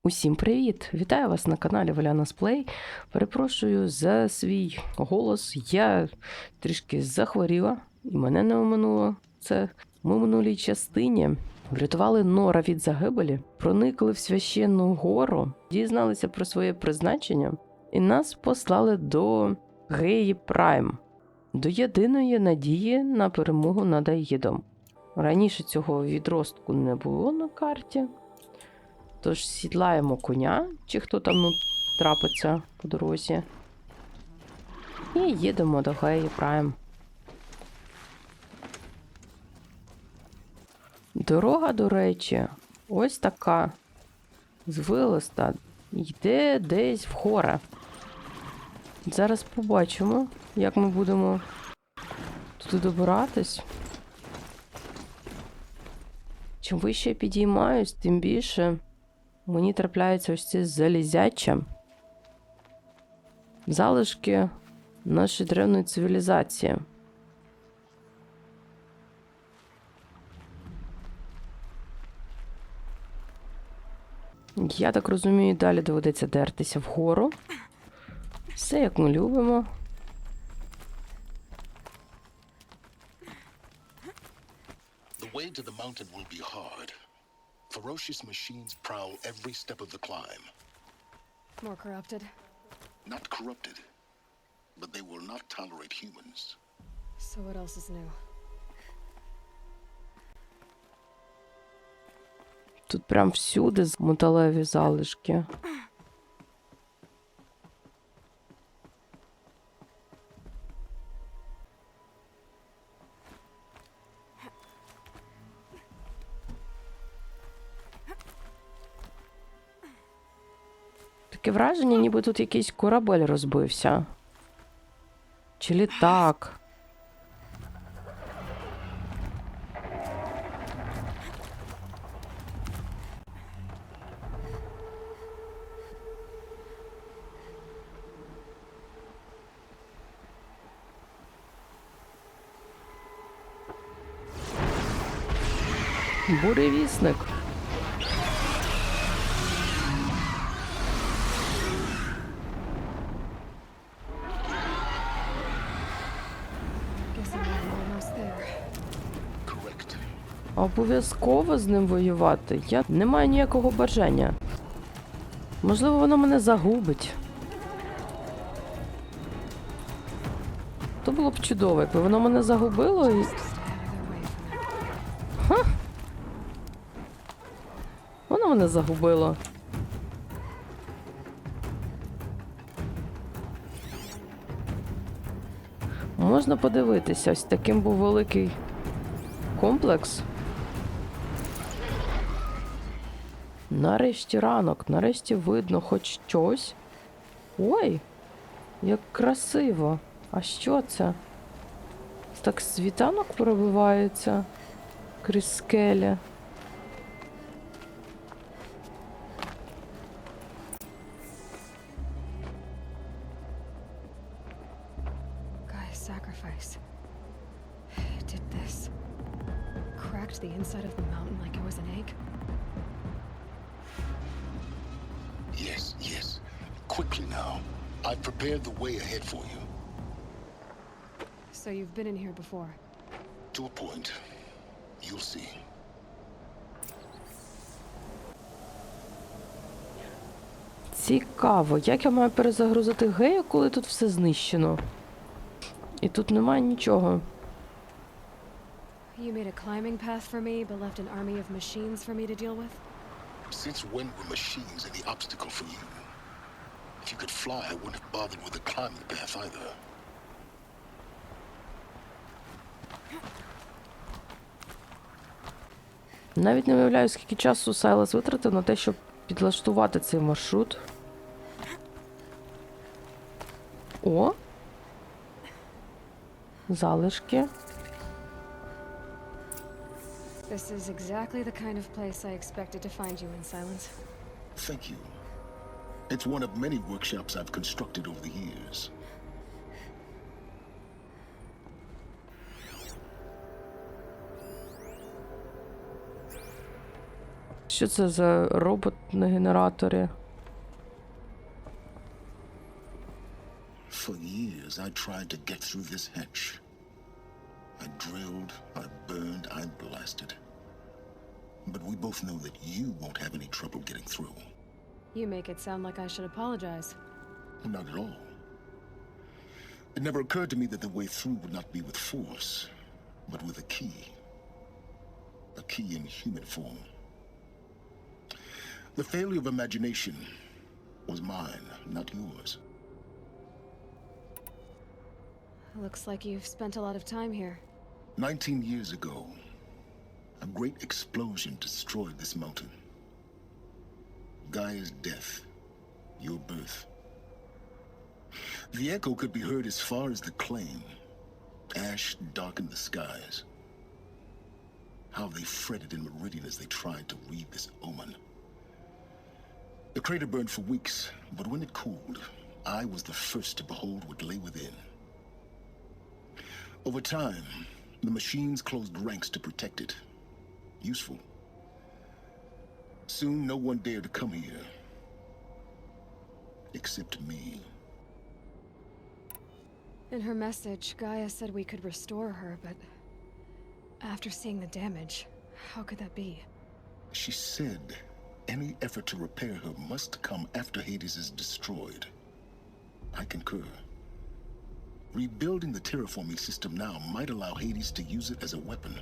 Усім привіт! Вітаю вас на каналі Avoliana Play. Перепрошую за свій голос. Я трішки захворіла, і мене не оминуло це. Ми в минулій частині врятували Нора від загибелі, проникли в священну гору, дізналися про своє призначення, і нас послали до Геї-Прайм, до єдиної надії на перемогу над Аїдом. Раніше цього відростку не було на карті. Тож сідлаємо коня, чи хто там трапиться по дорозі. І їдемо до Геї-Прайм. Дорога, до речі, ось така. Звилиста. Йде десь в гори. Зараз побачимо, як ми будемо туди добиратись. Чим вище я підіймаюсь, тим більше мені трапляється ось ці залізяча. Залишки нашої древньої цивілізації. Я так розумію, далі доведеться дертися вгору. Все, як ми любимо. The way to the mountain will be hard. Ferocious machines prowl every step of the climb. More corrupted? Not corrupted, but they will not tolerate humans. So what else is new? Тут прям всюди металеві залишки. Таке враження, ніби тут якийсь корабель розбився. Чи літак. Буревісник. Correct. Обов'язково з ним воювати. Я не маю ніякого бажання. Можливо, воно мене загубить. То було б чудово, якби воно мене загубило і... Ха! Воно мене загубило. Можна подивитися, ось таким був великий комплекс. Нарешті ранок, нарешті видно хоч щось. Ой, як красиво. А що це? Так світанок пробивається крізь скелі. Sacrifice. It did this. Cracked the inside of the mountain like it was an egg. Yes, yes. Quickly now. I've prepared the way ahead for you. So you've been in here before? To a point. You'll see. Цікаво, як я маю перезагрузити Гею, коли тут все знищено? І тут немає нічого. You made a climbing path for me, but left an army of machines for me to deal with? Since when were machines any obstacle for you? If you could fly, I wouldn't have bothered with a climbing path either. Навіть не уявляю, скільки часу Сайлас витратив на те, щоб підлаштувати цей маршрут. О! Залишки. This is exactly the kind of place I expected to find you in, Silence. Thank you. It's one of many workshops I've constructed over the years. Що це за робот на генераторі? For years, I tried to get through this hatch. I drilled, I burned, I blasted. But we both know that you won't have any trouble getting through. You make it sound like I should apologize. Not at all. It never occurred to me that the way through would not be with force, but with a key. A key in human form. The failure of imagination was mine, not yours. Looks like you've spent a lot of time here. 19 years ago, a great explosion destroyed this mountain. Gaia's death, your birth. The echo could be heard as far as the claim. Ash darkened the skies. How they fretted in meridian as they tried to read this omen. The crater burned for weeks, but when it cooled, I was the first to behold what lay within. Over time, the machines closed ranks to protect it. Useful. Soon, no one dared to come here. Except me. In her message, Gaia said we could restore her, but after seeing the damage, how could that be? She said any effort to repair her must come after Hades is destroyed. I concur. Rebuilding the terraforming system now might allow Hades to use it as a weapon.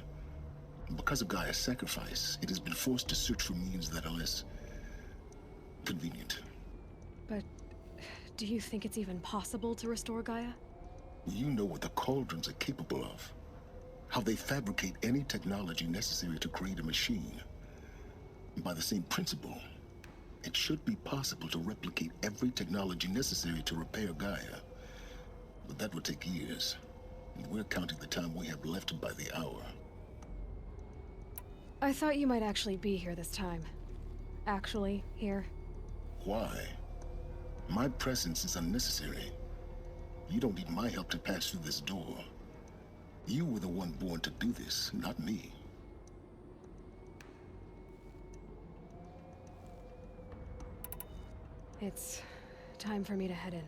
Because of Gaia's sacrifice, it has been forced to search for means that are less convenient. But do you think it's even possible to restore Gaia? You know what the cauldrons are capable of. How they fabricate any technology necessary to create a machine. By the same principle, it should be possible to replicate every technology necessary to repair Gaia. But that would take years, and we're counting the time we have left by the hour. I thought you might actually be here this time. Actually, here. Why? My presence is unnecessary. You don't need my help to pass through this door. You were the one born to do this, not me. It's time for me to head in.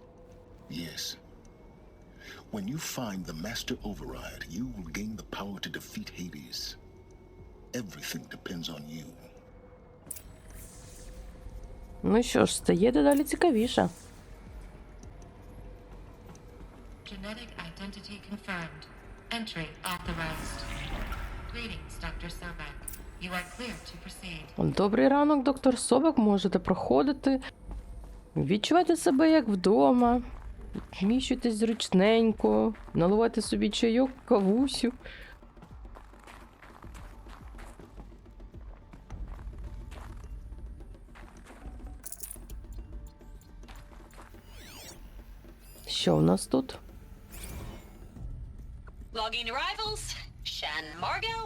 Yes. When you find the Master Override, you will gain the power to defeat Hades. Everything depends on you. Ну що ж, стає дедалі цікавіше. Genetic identity confirmed. Entry authorized. Greetings, Dr. Sobek. You are clear to proceed. Добрий ранок, доктор Собак, можете проходити. Відчувайте себе як вдома. Вміщуйтесь зручненько. Наливайте собі чайок, кавусю. Що в нас тут? Logging arrivals. Shan Margot.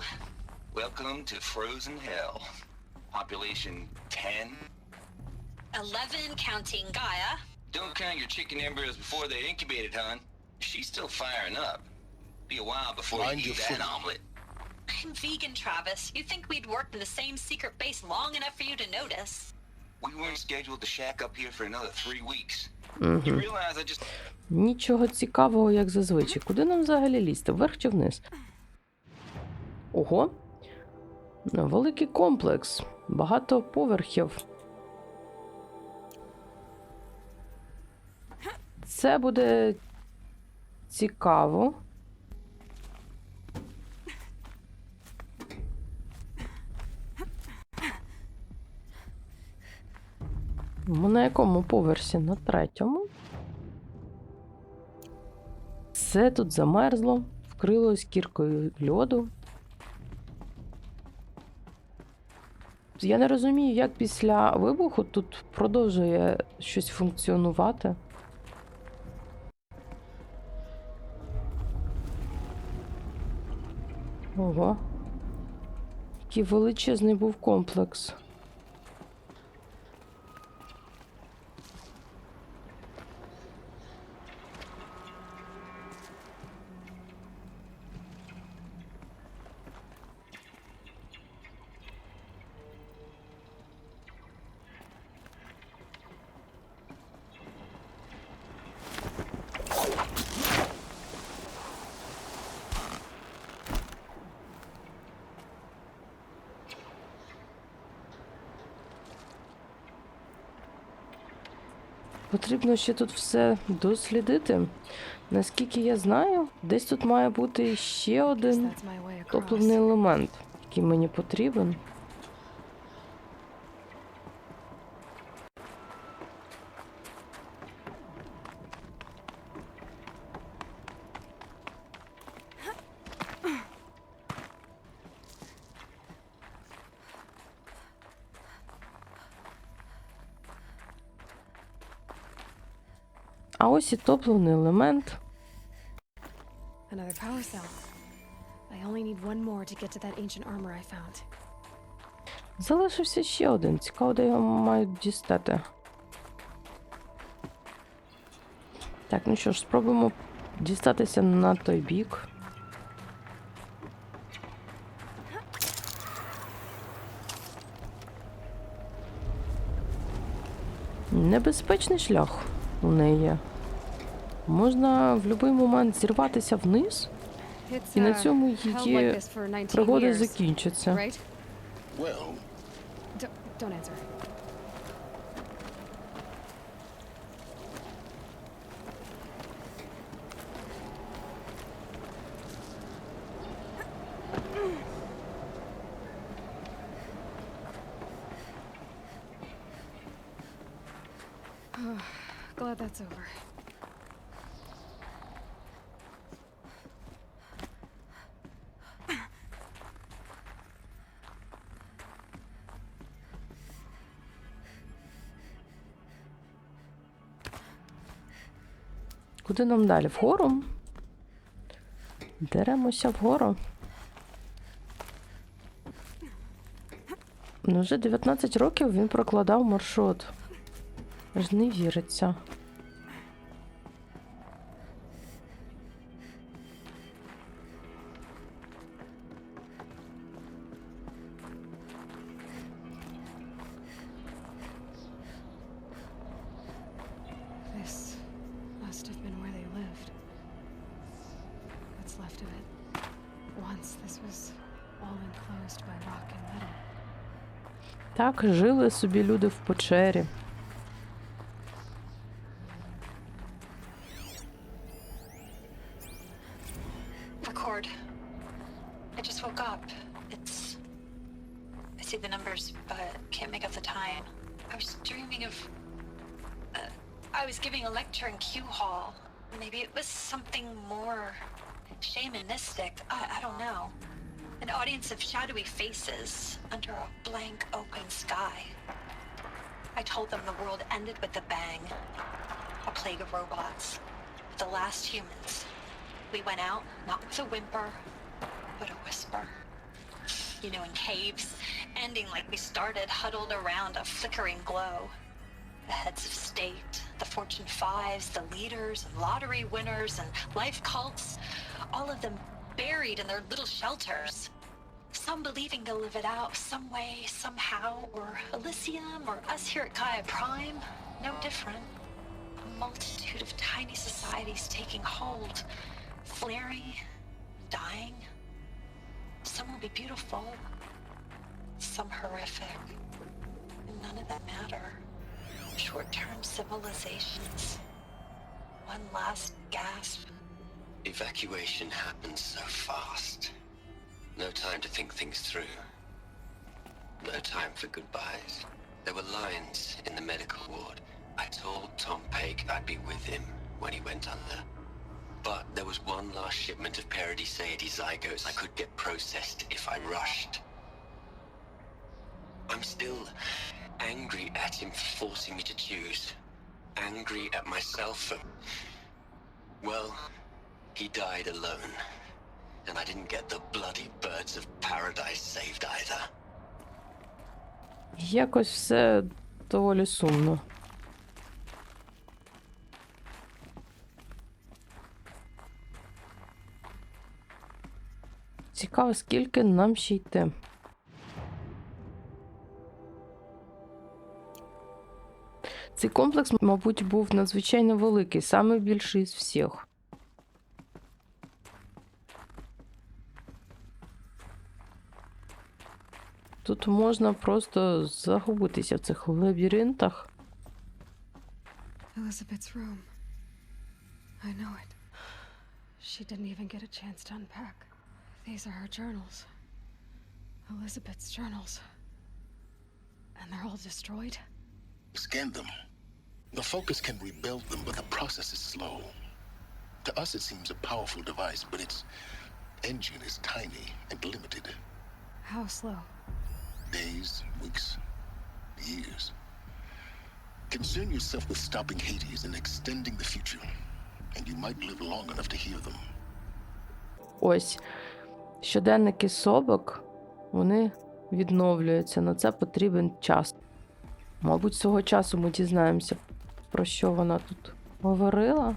Welcome to Frozen Hell. Population 10. 11 counting Gaia. Don't count your chicken embryos before they're incubated, hon. She's still firing up. Be a while before Mind you your eat that foot. omelet. I'm vegan, Travis. You think we'd worked in the same secret base long enough for you to notice? We weren't scheduled to shack up here for another 3 weeks. You realize I just... Нічого цікавого, як зазвичай. Куди нам взагалі лізти? Вверх чи вниз? Ого. Великий комплекс. Багато поверхів. Це буде цікаво. Ми на якому поверсі? На 3-му. Все тут замерзло, вкрилось кіркою льоду. Я не розумію, як після вибуху тут продовжує щось функціонувати. Ого. Який величезний був комплекс. Потрібно ще тут все дослідити. Наскільки я знаю, десь тут має бути ще один That's my way across. топливний елемент, який мені потрібен. А ось і топливний елемент. Another power cell. I only need one more to get to that ancient armor I found. Залишився ще один. Цікаво, де його мають дістати. Так, ну що ж, спробуємо дістатися на той бік. Небезпечний шлях у неї є. Можна в будь-який момент зірватися вниз, It's і на цьому held like її this for 19 пригоди years, закінчаться. right? Well, Don't answer. Glad that's over. Куди нам далі? Вгору? Деремося вгору. Ну, вже 19 років він прокладав маршрут. Аж не віриться. This must have been where they lived. What's left of it. Once this was all enclosed by rock and metal. Так жили собі люди в печері. Record. I just woke up. I see the numbers, but can't make out the time. I was dreaming of... I was giving a lecture in Q Hall. Maybe it was something more shamanistic. I don't know. An audience of shadowy faces under a blank open sky. I told them the world ended with a bang. A plague of robots. The last humans. We went out, not with a whimper, but a whisper. You know, in caves, ending like we started, huddled around a flickering glow. The heads of state, the Fortune 5s, the leaders and lottery winners and life cults, all of them buried in their little shelters. Some believing they'll live it out some way, somehow, or Elysium, or us here at Gaia-Prime, no different. A multitude of tiny societies taking hold, flaring, dying. Some will be beautiful, some horrific, and none of them matter. Short-term civilizations. One last gasp. Evacuation happens so fast. No time to think things through. No time for goodbyes. There were lines in the medical ward. I told Tom Paik I'd be with him when he went under. But there was one last shipment of Paradiseidae zygotes I could get processed if I rushed. I'm still angry at him for forcing me to choose. Angry at myself for... Well, he died alone. And I didn't get the bloody birds of paradise saved either. Якось все доволі сумно. Цікаво, скільки нам ще йти. Цей комплекс, мабуть, був надзвичайно великий, саме більший з всіх. Тут можна просто загубитися в цих лабіринтах. Elizabeth's room. I know it. She didn't even get a chance to unpack. These are her journals. Elizabeth's journals. And they're all destroyed? Scan them. The Focus can rebuild them, but the process is slow. To us, it seems a powerful device, but its engine is tiny and limited. How slow? Days, weeks, years. Concern yourself with stopping Hades and extending the future, and you might live long enough to hear them. Ось. Щоденники собак, вони відновлюються. На це потрібен час. Мабуть, цього часу ми дізнаємося, про що вона тут говорила,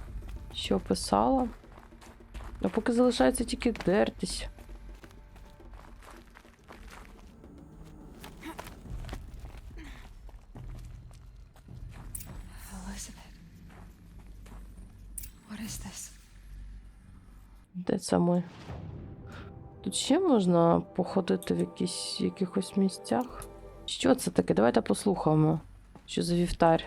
що писала. А поки залишається тільки дертись. Elizabeth. What is this? Де це ми? Тут ще можна походити в якихось місцях? Що це таке? Давайте послухаємо. Що за вівтар?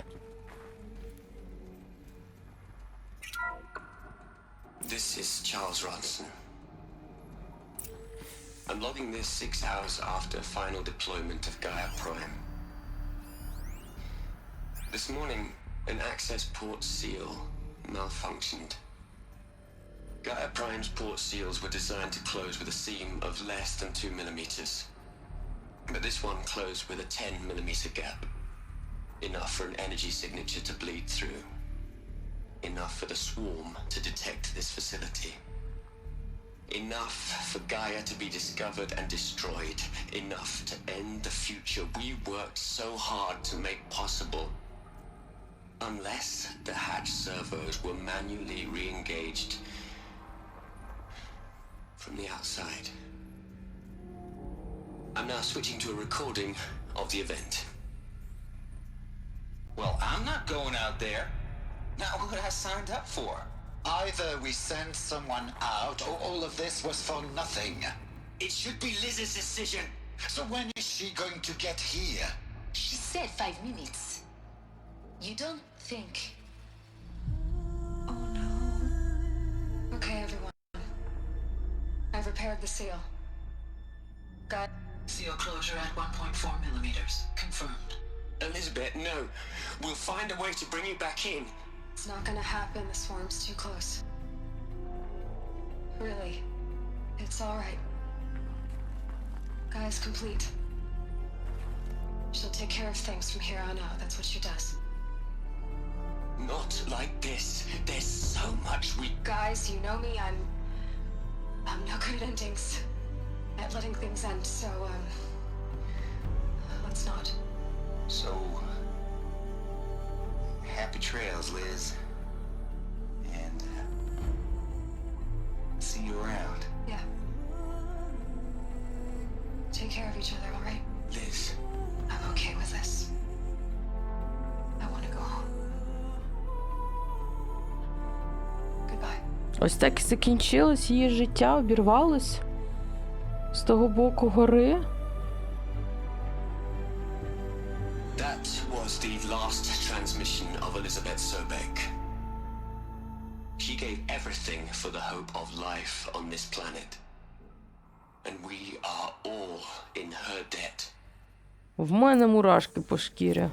This is Charles Ronson. I'm logging this 6 hours after final deployment of Gaia-Prime. This morning, an access port seal malfunctioned. Gaia-Prime's port seals were designed to close with a seam of less than 2 millimeters. But this one closed with a 10 millimeter gap. Enough for an energy signature to bleed through. Enough for the swarm to detect this facility. Enough for Gaia to be discovered and destroyed. Enough to end the future we worked so hard to make possible. Unless the hatch servos were manually re-engaged from the outside. I'm now switching to a recording of the event. Well, I'm not going out there. Not what I signed up for. Either we send someone out, or all of this was for nothing. It should be Liz's decision. So when is she going to get here? She said 5 minutes. You don't think... Oh no. Okay, everyone. I've repaired the seal. Got Seal closure at 1.4 millimeters. Confirmed. Elizabeth, no. We'll find a way to bring you back in. It's not gonna happen. The swarm's too close. Really. It's alright. Gaia's complete. She'll take care of things from here on out. That's what she does. Not like this. There's so much we... Guys, you know me. I'm no good at endings. At letting things end, so, let's not. So... happy trails, Liz. And... see you around. Yeah. Take care of each other, alright? Liz. I'm okay with this. I want to go home. Goodbye. Ось так і закінчилось її життя, обірвалось. З того боку гори. That was the last transmission of Elizabeth Sobek. She gave everything for the hope of life on this planet. And we are all in her debt. В мене мурашки по шкірі.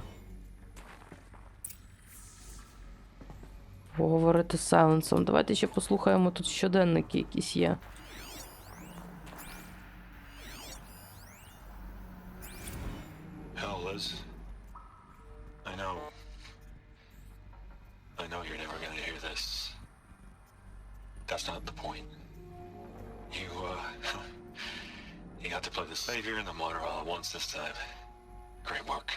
Поговорити з Сайленсом. Давайте ще послухаємо, тут щоденники якісь є. Hell, Liz. I know you're never gonna hear this. That's not the point. You got to play the savior and the martyr all at once this time. Great work.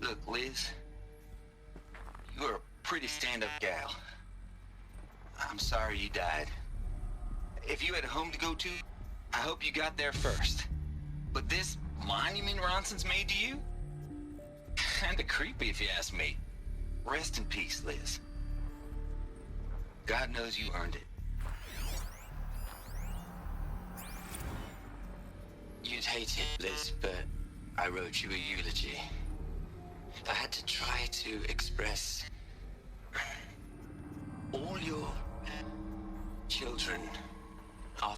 Look, Liz. You're a pretty stand-up gal. I'm sorry you died. If you had a home to go to, I hope you got there first. But this monument Ronson's made to you? Kinda creepy if you ask me. Rest in peace, Liz. God knows you earned it. hate it, Liz, but I wrote you a eulogy. I had to try to express all your children are...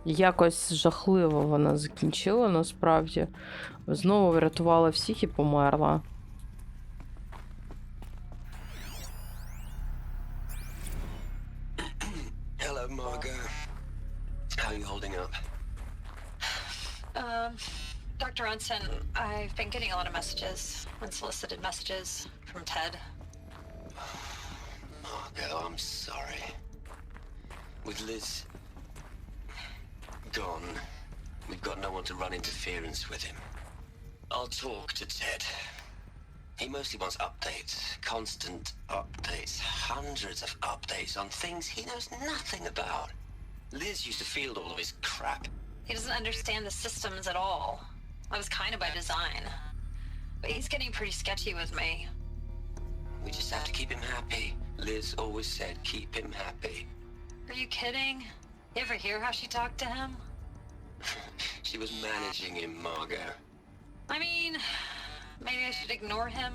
Якось жахливо вона закінчила, насправді. Знову врятувала всіх і померла. Hello, Margot. How are you holding up? Dr. Ronson, I've been getting a lot of messages, unsolicited messages from Ted. Margot, I'm sorry. With Liz gone, we've got no one to run interference with him. I'll talk to Ted. He mostly wants updates, constant updates, hundreds of updates on things he knows nothing about. Liz used to field all of his crap. He doesn't understand the systems at all. That was kind of by design. But he's getting pretty sketchy with me. We just have to keep him happy. Liz always said keep him happy. Are you kidding? You ever hear how she talked to him? She was managing him, Margot. I mean, maybe I should ignore him.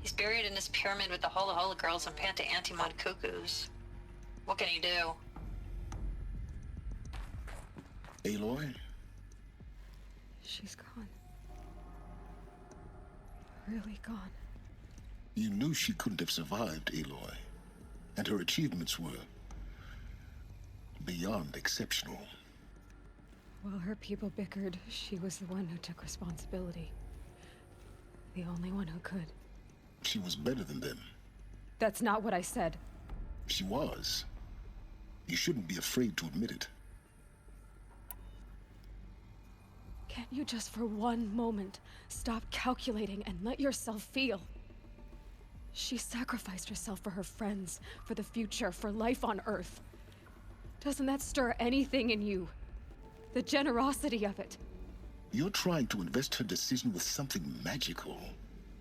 He's buried in his pyramid with the Hola Hola girls and Panta Antimod cuckoos. What can he do? Aloy? She's gone. Really gone. You knew she couldn't have survived, Aloy. And her achievements were beyond exceptional. While her people bickered, she was the one who took responsibility. The only one who could. She was better than them. That's not what I said. She was. You shouldn't be afraid to admit it. Can't you just for one moment stop calculating and let yourself feel? She sacrificed herself for her friends, for the future, for life on Earth. Doesn't that stir anything in you? The generosity of it. You're trying to invest her decision with something magical.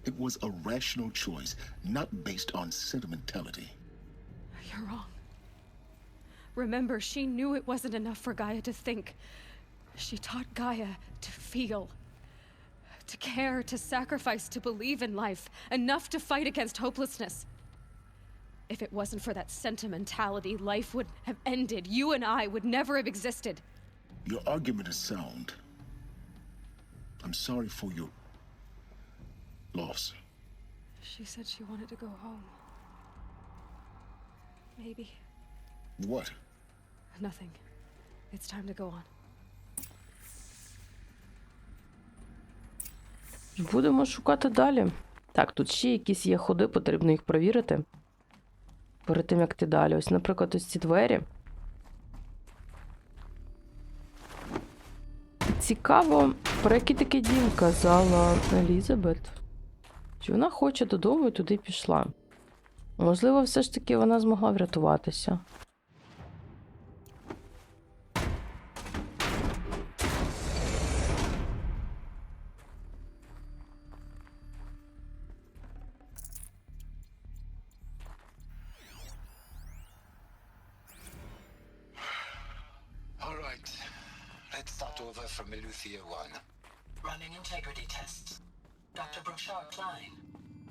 It was a rational choice, not based on sentimentality. You're wrong. Remember, she knew it wasn't enough for Gaia to think. She taught Gaia to feel. To care, to sacrifice, to believe in life. Enough to fight against hopelessness. If it wasn't for that sentimentality, life would have ended. You and I would never have existed. Your argument is sound. I'm sorry for your loss. She said she wanted to go home. Maybe. What? Nothing. It's time to go on. Будемо шукати далі. Так, тут ще якісь є ходи, потрібно їх провірити. Перед тим, як ти далі. Ось, наприклад, ось ці двері. Цікаво, про який такий дім казала Елізабет. Чи вона хоче додому і туди пішла? Можливо, все ж таки вона змогла врятуватися. All right. Let's start over from Eleuthia 1. Running integrity tests. Dr. Brochard Klein,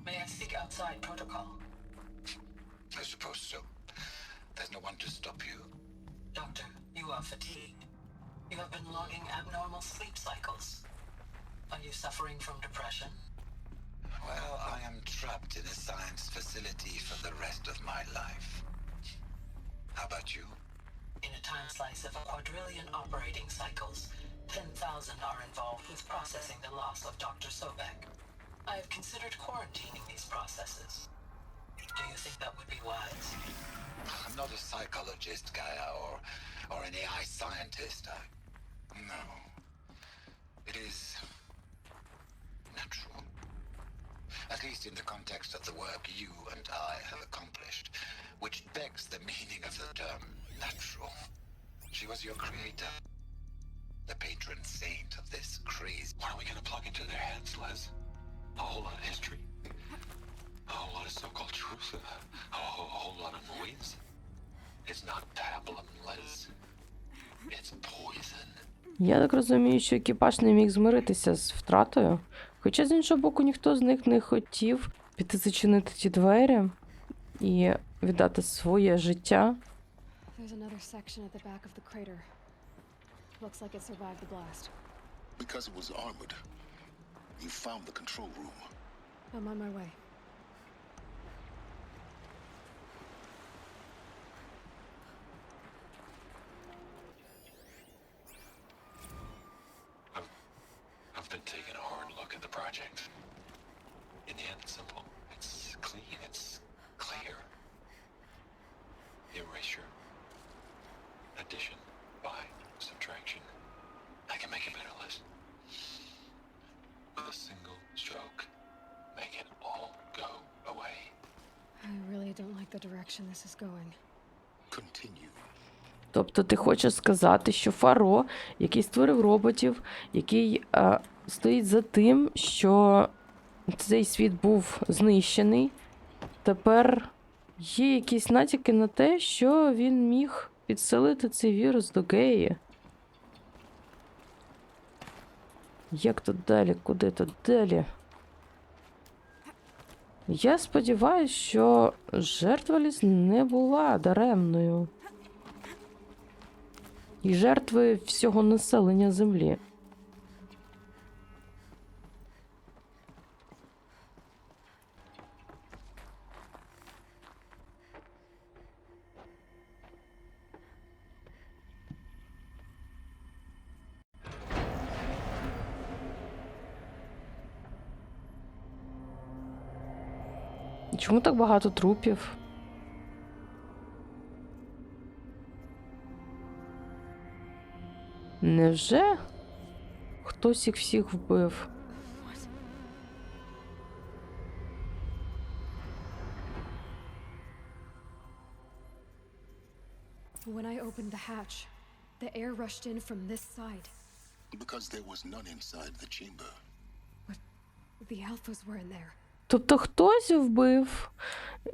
may I speak outside protocol? I suppose so. There's no one to stop you. Doctor, you are fatigued. You have been logging abnormal sleep cycles. Are you suffering from depression? Well, I am trapped in a science facility for the rest of my life. How about you? In a time slice of a quadrillion operating cycles, 10,000 are involved with processing the loss of Dr. Sobek. I have considered quarantining these processes. Do you think that would be wise? I'm not a psychologist, Gaia, or an AI scientist. No. It is natural. At least in the context of the work you and I have accomplished, which begs the meaning of the term natural. She was your creator. The patron saint of this craze. What are we gonna plug into their heads, Les? A whole lot of history? A whole lot of so-called truth? A whole lot of noise? It's not pablum, Les. It's poison. Я так розумію, що екіпаж не міг змиритися з втратою. Хоча, з іншого боку, ніхто з них не хотів піти зачинити ті двері і віддати своє життя. There's another section at the back of the crater. Looks like it survived the blast. Because it was armored, you found the control room. I'm on my way. I've been taking a hard look at the project. In the end, it's simple. It's clean. It's clear. Erasure. Addition. By. Subtraction. I can make a better list. With a single stroke. Make it all go away. I really don't like the direction this is going. Continue. Тобто ти хочеш сказати, що Фаро, який створив роботів, який стоїть за тим, що цей світ був знищений, тепер є якісь натяки на те, що він міг підселити цей вірус до Геї. Як тут далі? Куди тут далі? Я сподіваюся, що жертва не була даремною. І жертви всього населення Землі. Чому так багато трупів? Невже хтось їх всіх вбив? When I opened the hatch, the air rushed in from this side. Because there was none inside the chamber. But the alphas were in there. Тобто хтось вбив,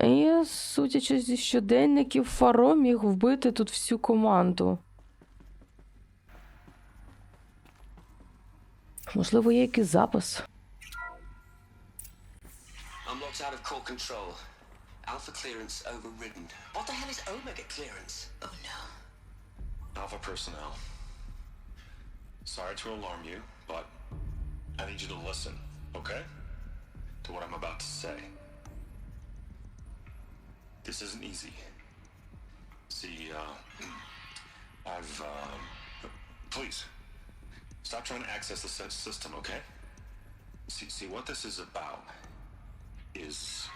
і, судячи зі щоденників, Фаро міг вбити тут всю команду. Можливо, є якийсь запис. Unlocked out of core control. Alpha clearance overridden. What the hell is Omega clearance? Oh no. Alpha personnel. Sorry to alarm you, but I need you to listen, okay? To what I'm about to say. This isn't easy. See, please, stop trying to access the system, okay? See, what this is about is,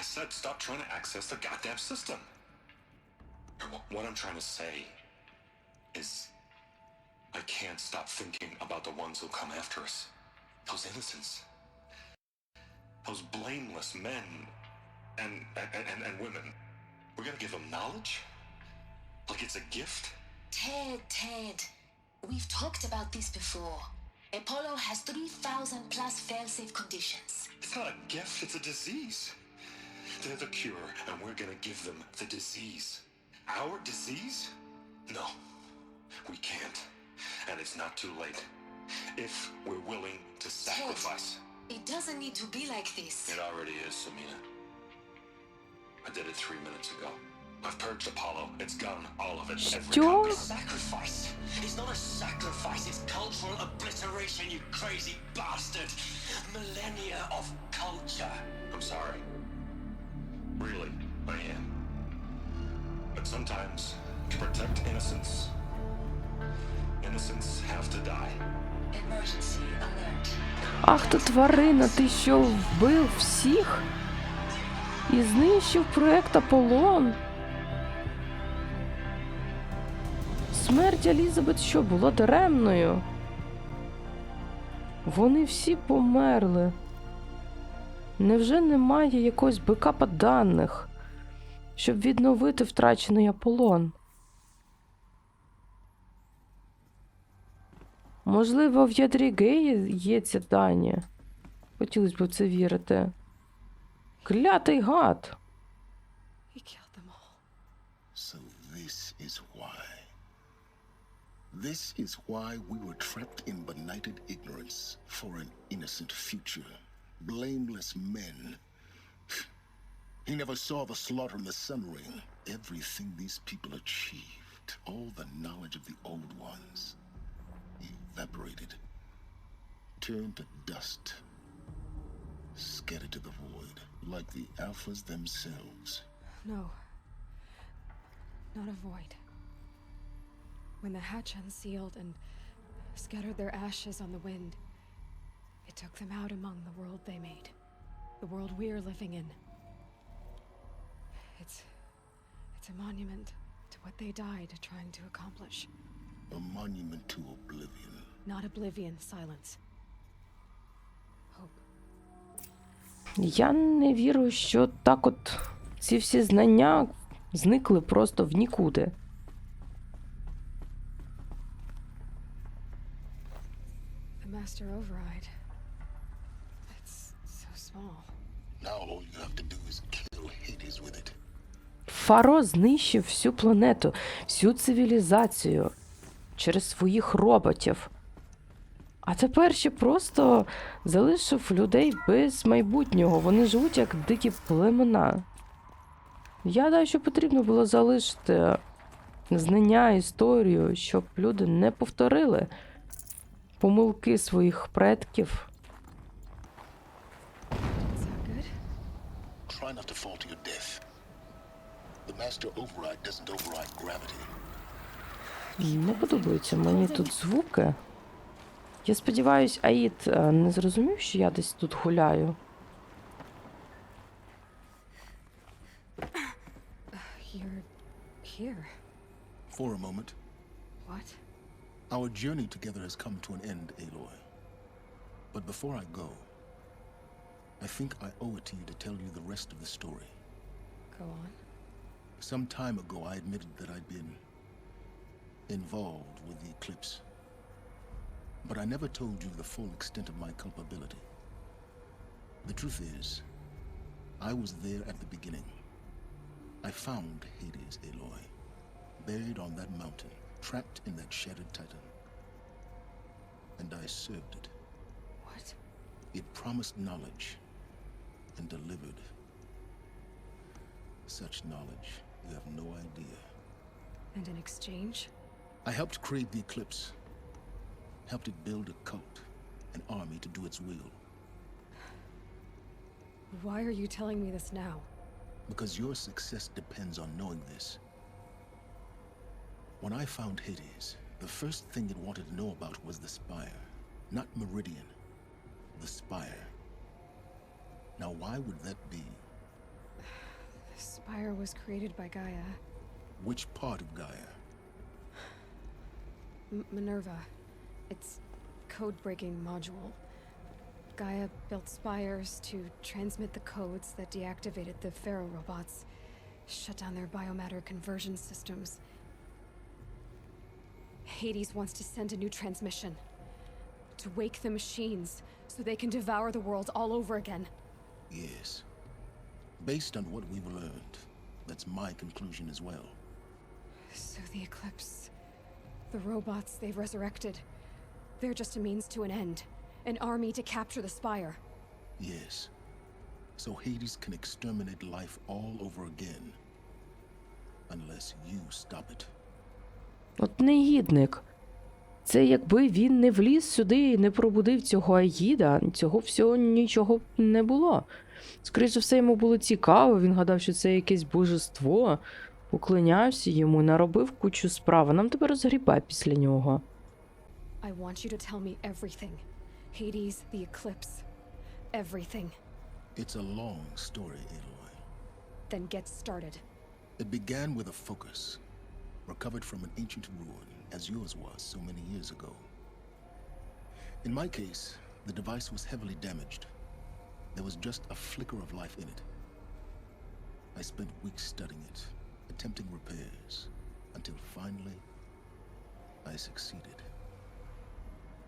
I said stop trying to access the goddamn system. What I'm trying to say is, I can't stop thinking about the ones who come after us. Those innocents. Those blameless men and women. We're gonna give them knowledge? Like it's a gift? Ted. We've talked about this before. Apollo has 3,000 plus fail-safe conditions. It's not a gift, it's a disease. They're the cure, and we're gonna give them the disease. Our disease? No, we can't. And it's not too late. If we're willing to sacrifice. It doesn't need to be like this. It already is, Samina. I did it 3 minutes ago. I've purged Apollo. It's gone, all of it. Every copy. Sacrifice. It's not a sacrifice. It's cultural obliteration, you crazy bastard. Millennia of culture. I'm sorry. Really, I am. But sometimes, to protect innocence, innocents have to die. Emergency alert. Ах ти тварина, ти що, вбив всіх? І знищив проект Аполлон? Смерть Елізабет що, була даремною? Вони всі померли. Невже немає якогось бекапа даних, щоб відновити втрачений Аполлон? Можливо, в ядрі Геї є ці дані. Хотілося б в це вірити. Клятий гад! He killed them all. So this is why. This is why we were trapped in benighted ignorance for an innocent future. Blameless men. He never saw the slaughter in the Sun Ring. Everything these people achieved, all the knowledge of the old ones, evaporated, turned to dust, scattered to the void, like the Alphas themselves. No. Not a void. When the hatch unsealed and scattered their ashes on the wind, it took them out among the world they made. The world we're living in. It's a monument to what they died trying to accomplish. A monument to oblivion. Not oblivion, silence. Hope. Я не вірю, що так от ці всі знання зникли просто в нікуди. The master override. It's so small. Now all you have to do is kill Hades with it. Фаро знищив всю планету, всю цивілізацію через своїх роботів. А тепер ще просто залишив людей без майбутнього. Вони живуть як дикі племена. Я гадаю, що потрібно було залишити знання, історію, щоб люди не повторили помилки своїх предків. Is that good? Try not to fall to your death. The master override doesn't override gravity. Не подобаються мені тут звуки. Я сподіваюсь, Аїд не зрозумів, що я десь тут гуляю. You're here. For a moment, What? our journey together has come to an end, Eloi. But before I go, I think I owe it to you to tell you the rest of the story. Go on. Some time ago, I admitted that I'd been involved with the eclipse. But I never told you the full extent of my culpability. The truth is, I was there at the beginning. I found Hades, Eloi, buried on that mountain, trapped in that shattered titan. And I served it. What? It promised knowledge and delivered such knowledge you have no idea. And in exchange? I helped create the eclipse, helped it build a cult, an army to do its will. Why are you telling me this now? Because your success depends on knowing this. When I found Hades, the first thing it wanted to know about was the spire. Not Meridian. The spire. Now why would that be? The spire was created by Gaia. Which part of Gaia? Minerva. It's code-breaking module. Gaia built spires to transmit the codes that deactivated the Pharaoh robots, shut down their biomatter conversion systems. Hades wants to send a new transmission. To wake the machines, so they can devour the world all over again. Yes. Based on what we've learned, that's my conclusion as well. So the Eclipse, the robots they've resurrected, they're just a means to an end. An army to capture the spire. Yes. So Hades can exterminate life all over again. Unless you stop it. От негідник. Це якби він не вліз сюди і не пробудив цього Аїда, цього всього нічого б не було. Скоріше за все, йому було цікаво, він гадав, що це якесь божество, поклонявся йому, наробив кучу справ, а нам тепер розгрібай після нього. I want you to tell me everything. Hades, the Eclipse. Everything. It's a long story, Eloi. Then get started. It began with a focus, recovered from an ancient ruin, as yours was so many years ago. In my case, the device was heavily damaged. There was just a flicker of life in it. I spent weeks studying it, attempting repairs, until finally, I succeeded.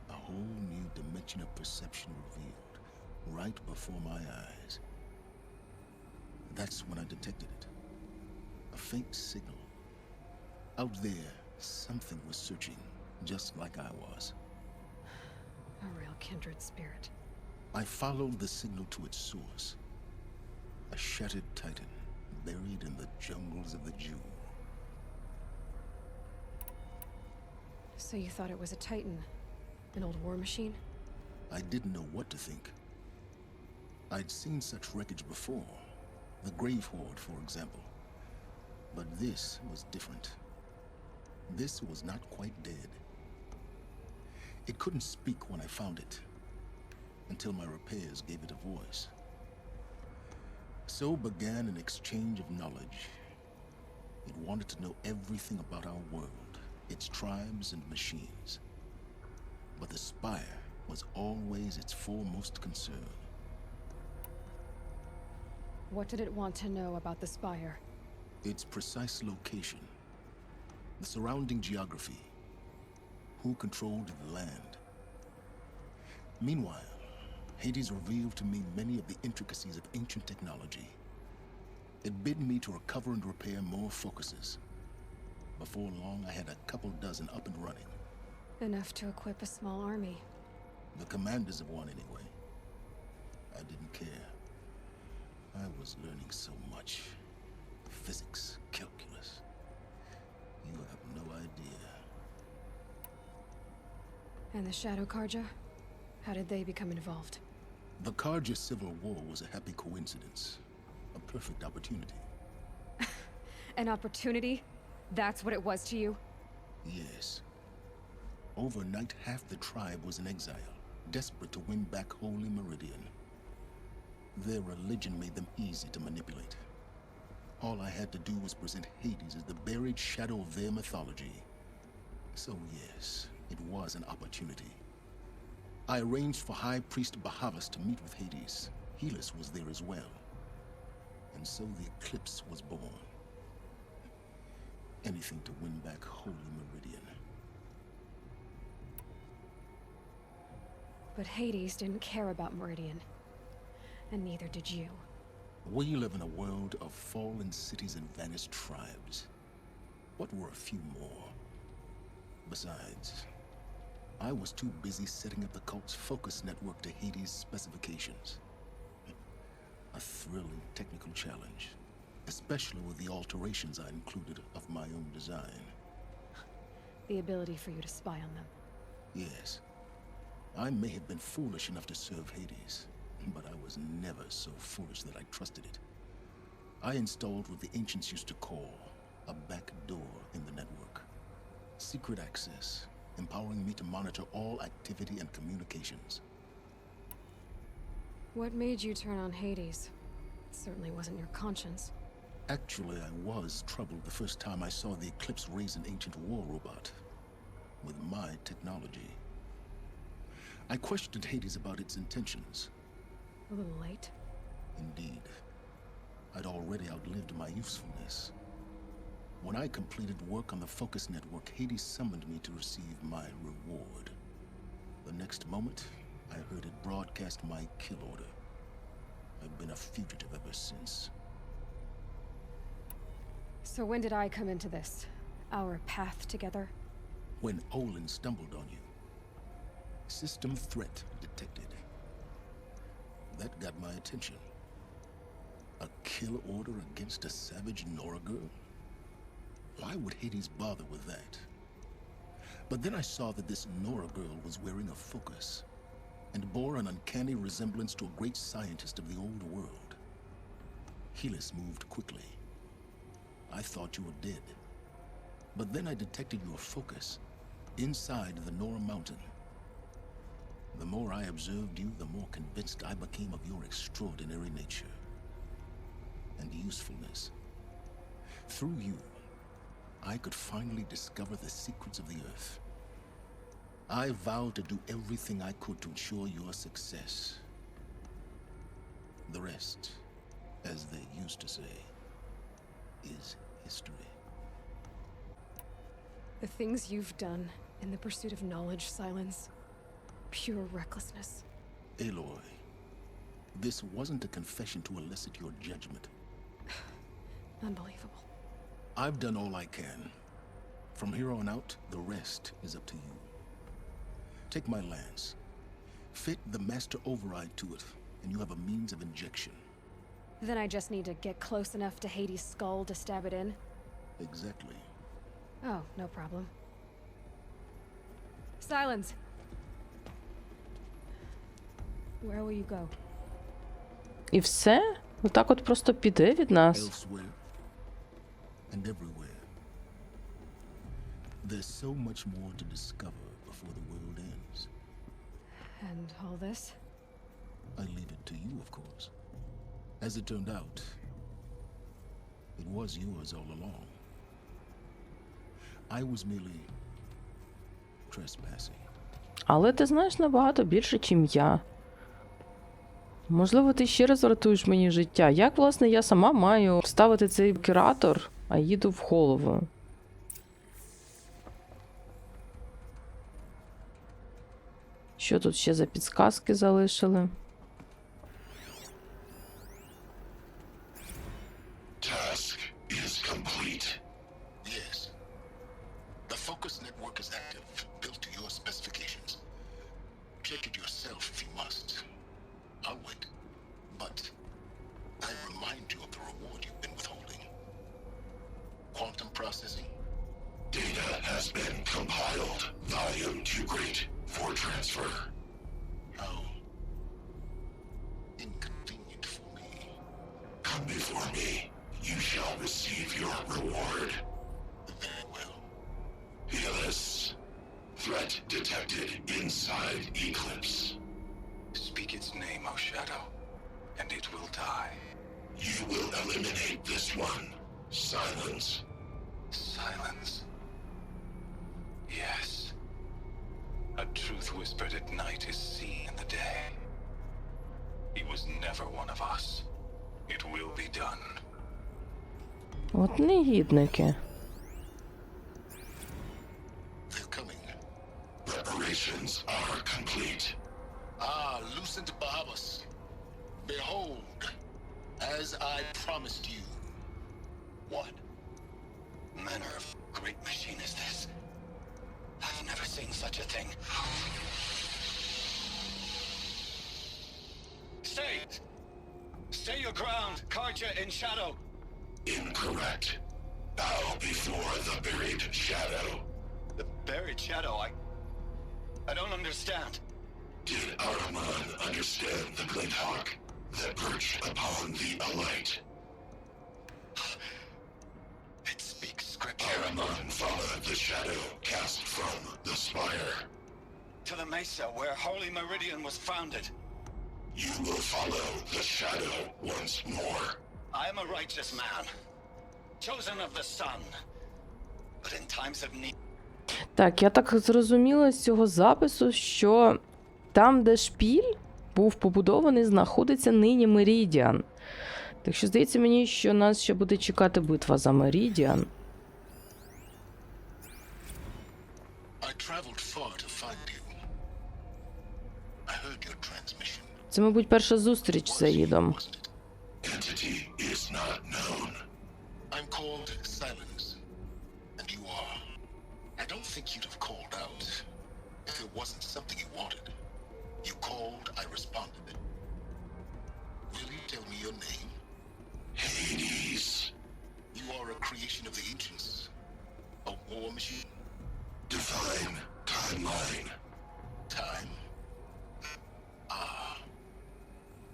A whole new dimension of perception revealed, right before my eyes. That's when I detected it. A faint signal. Out there, something was searching, just like I was. A real kindred spirit. I followed the signal to its source. A shattered titan, buried in the jungles of the Jew. So you thought it was a titan? An old war machine? I didn't know what to think. I'd seen such wreckage before. The Grave Horde, for example. But this was different. This was not quite dead. It couldn't speak when I found it, until my repairs gave it a voice. So began an exchange of knowledge. It wanted to know everything about our world, its tribes and machines. But the Spire was always its foremost concern. What did it want to know about the Spire? Its precise location, the surrounding geography, who controlled the land. Meanwhile, Hades revealed to me many of the intricacies of ancient technology. It bid me to recover and repair more focuses. Before long, I had a couple dozen up and running. Enough to equip a small army. The commanders of one, anyway. I didn't care. I was learning so much. Physics, calculus. You have no idea. And the Shadow Karja? How did they become involved? The Karja Civil War was a happy coincidence. A perfect opportunity. An opportunity? That's what it was to you? Yes. Overnight, half the tribe was in exile, desperate to win back Holy Meridian. Their religion made them easy to manipulate. All I had to do was present Hades as the buried shadow of their mythology. So yes, it was an opportunity. I arranged for High Priest Bahavas to meet with Hades. Helis was there as well. And so the eclipse was born. Anything to win back Holy Meridian. But Hades didn't care about Meridian. And neither did you. We live in a world of fallen cities and vanished tribes. What were a few more? Besides, I was too busy setting up the cult's focus network to Hades' specifications. A thrilling technical challenge, especially with the alterations I included of my own design. The ability for you to spy on them. Yes. I may have been foolish enough to serve Hades, but I was never so foolish that I trusted it. I installed what the ancients used to call a back door in the network. Secret access, empowering me to monitor all activity and communications. What made you turn on Hades? It certainly wasn't your conscience. Actually, I was troubled the first time I saw the Eclipse raise an ancient war robot with my technology. I questioned Hades about its intentions. A little late. Indeed. I'd already outlived my usefulness. When I completed work on the Focus Network, Hades summoned me to receive my reward. The next moment, I heard it broadcast my kill order. I've been a fugitive ever since. So when did I come into this? Our path together? When Olin stumbled on you. System threat detected. That got my attention. A kill order against a savage Nora girl? Why would Hades bother with that? But then I saw that this Nora girl was wearing a focus and bore an uncanny resemblance to a great scientist of the old world. Helis moved quickly. I thought you were dead. But then I detected your focus inside the Nora mountain. The more I observed you, the more convinced I became of your extraordinary nature and usefulness. Through you, I could finally discover the secrets of the Earth. I vowed to do everything I could to ensure your success. The rest, as they used to say, is history. The things you've done in the pursuit of knowledge, Silence. Pure recklessness. Eloi, this wasn't a confession to elicit your judgment. Unbelievable. I've done all I can. From here on out, the rest is up to you. Take my lance. Fit the master override to it, and you have a means of injection. Then I just need to get close enough to Hades' skull to stab it in? Exactly. Oh, no problem. Silence! Where will you go? І все? Отак от просто піде від нас? Elsewhere and everywhere. There's so much more to discover before the world ends. And all this? I leave it to you, of course. As it turned out, it was yours all along. I was merely trespassing. Але ти знаєш набагато більше, чим я. Можливо, ти ще раз врятуєш мені життя. Як, власне, я сама маю вставити цей блокіратор, а їду в голову? Що тут ще за підсказки залишили? Task is complete. Yes. The focus network is active, built to your specifications. Check it yourself if you must. I'll wait. But I remind you of the reward you've been withholding. Quantum processing. Data has been compiled. Volume too great for transfer. How inconvenient for me. Come before me. You shall receive your reward. Very well. Healus. Threat detected inside Eclipse. Speak its name, O Shadow, and it will die. You will eliminate this one. Silence. Silence. Yes. A truth whispered at night is seen in the day. He was never one of us. It will be done. От негідники. They're coming. Preparations are complete. Ah, lucent Bahamas. Behold, as I promised you. What? Manner of great machine is this? I've never seen such a thing. Stay! Stay your ground, Karja in shadow! Incorrect. Bow before the buried shadow. The buried shadow, I don't understand. Did Ahriman understand the glint hawk that perched upon the alight? It speaks scripture. Ahriman followed the shadow cast from the spire. To the mesa where Holy Meridian was founded. You will follow the shadow once more. I am a righteous man, chosen of the sun. But in times of need... Так, я так зрозуміла з цього запису, що там, де шпіль був побудований, знаходиться нині Меридіан. Так що здається мені, що нас ще буде чекати битва за Меридіан. I traveled far to find you. I heard your transmission. Це, мабуть, перша зустріч з Аїдом. Wasn't it? Entity is not known. I'm called Silence, and you are. I don't think you'd have called out if it wasn't something you wanted. You called, I responded. Will you tell me your name? Hades. You are a creation of the ancients. A war machine. Define timeline. Time. Ah.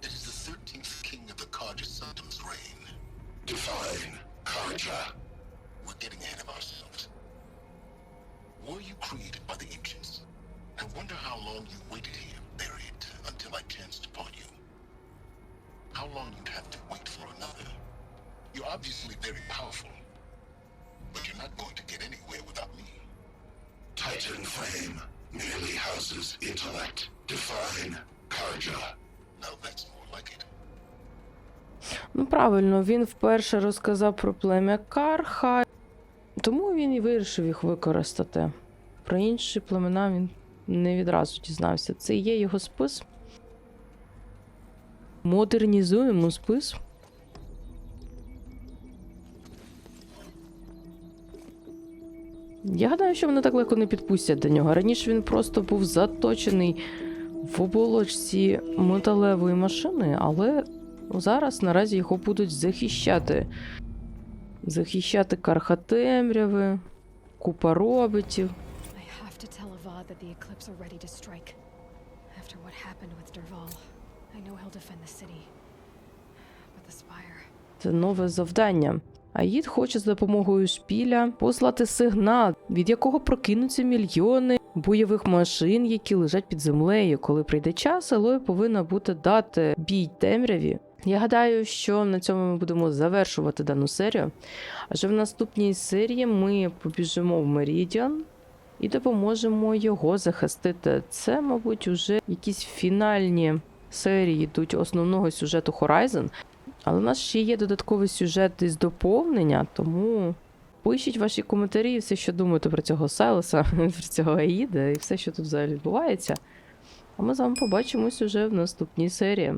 It is the 13th king of the Karja Sanctum's reign. Define Karja. We're getting ahead of ourselves. Were you created by the ancients? I wonder how long you waited here, buried, until I chanced upon you. How long you'd have to wait for another. You're obviously very powerful, but you're not going to get anywhere without me. Titan flame merely houses intellect. Define Karja. Now that's more like it. Ну, правильно, він вперше розказав про плем'я Карха, тому він і вирішив їх використати. Про інші племена він не відразу дізнався. Це і є його спис. Модернізуємо спис. Я гадаю, що вони так легко не підпустять до нього. Раніше він просто був заточений в оболочці металевої машини, але зараз наразі його будуть захищати. Захищати карха темряви, купа роботів. Це нове завдання. Аїд хоче за допомогою шпіля послати сигнал, від якого прокинуться мільйони бойових машин, які лежать під землею. Коли прийде час, Елой повинна буде дати бій темряві. Я гадаю, що на цьому ми будемо завершувати дану серію. Адже в наступній серії ми побіжимо в Меридіан і допоможемо його захистити. Це, мабуть, уже якісь фінальні серії йдуть основного сюжету Horizon. Але у нас ще є додатковий сюжет із доповнення, тому пишіть ваші коментарі і все, що думаєте про цього Сайлоса, про цього Аїда і все, що тут взагалі відбувається. А ми з вами побачимось уже в наступній серії.